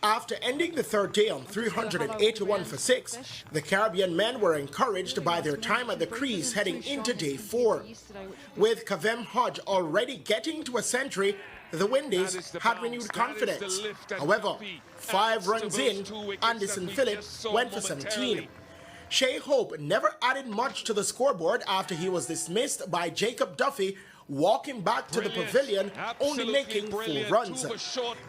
After ending the third day on 381 for 6, the Caribbean men were encouraged by their time at the crease heading into day 4. With Kavem Hodge already getting to a century, the Windies had renewed confidence. However, 5 runs in, Anderson Phillip went for 17. Shea Hope never added much to the scoreboard after he was dismissed by Jacob Duffy, walking back to the pavilion, only making 4 runs.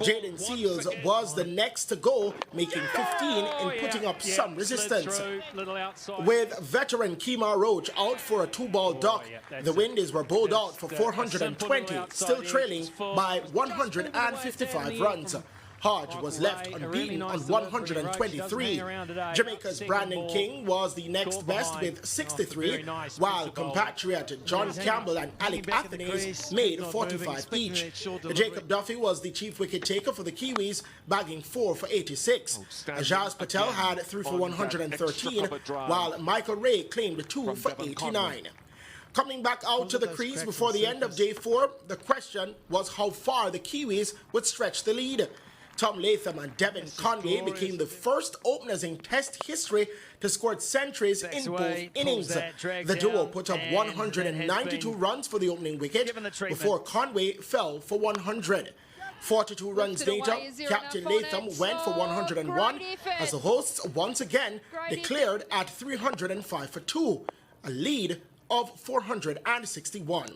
Jaden Seals was the next to go, making 15 and putting up some resistance. With veteran Kemar Roach out for a 2-ball duck, the Windies were bowled out for 420, still trailing by 155 runs. Hodge was left unbeaten on 123. Jamaica's Brandon King was the next best with 63, while compatriot John Campbell and Alec Athenaze made 45 each. Jacob Duffy was the chief wicket taker for the Kiwis, bagging 4 for 86. Ajaz Patel had 3 for 113, while Michael Ray claimed 2 for 89. Coming back out to the crease before the end of day 4, the question was how far the Kiwis would stretch the lead. Tom Latham and Devin Conway became the first openers in Test history to score centuries in both innings. The duo put up 192 runs for the opening wicket before Conway fell for 100. 42 runs later, Captain Latham went for 101 as the hosts once again declared at 305 for 2, a lead of 461.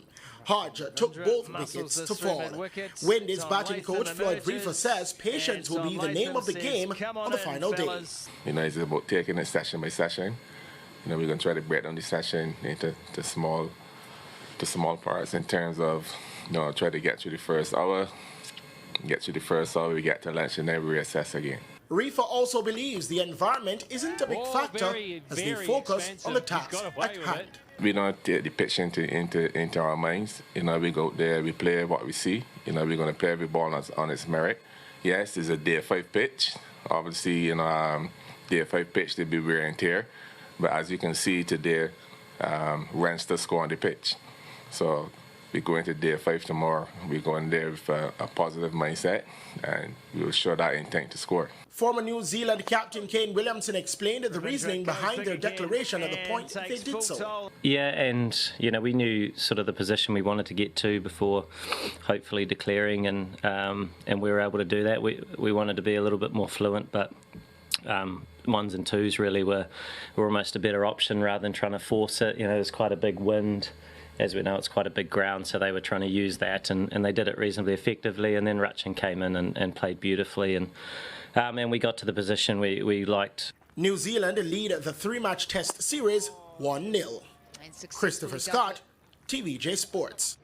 Hodge took both wickets to fall. Windies batting coach Floyd Briefer says patience will be the name of the game on the final day. It's about taking it session by session. We're going to try to break down the session into small parts in terms of, try to get through the first hour, we get to lunch, and then we reassess again. Reefer also believes the environment isn't a big factor as they focus on the task at hand. We don't take the pitch into our minds. We go out there, we play what we see. We're going to play every ball on its merit. Yes, it's a day 5 pitch. Obviously, day 5 pitch, there'll be wear and tear. But as you can see today, runs still score on the pitch. So we go into day 5 tomorrow. We go in there with a positive mindset, and we will show that intent to score. Former New Zealand captain Kane Williamson explained the reasoning behind their declaration at the point they did so. Yeah, and we knew sort of the position we wanted to get to before hopefully declaring, and we were able to do that. We wanted to be a little bit more fluent, but ones and twos really were almost a better option rather than trying to force it. There's quite a big wind. As we know, it's quite a big ground, so they were trying to use that, and they did it reasonably effectively. And then Rutchin came in and played beautifully, and we got to the position we liked. New Zealand lead the 3-match Test series 1-0. Christopher Scott, TVJ Sports.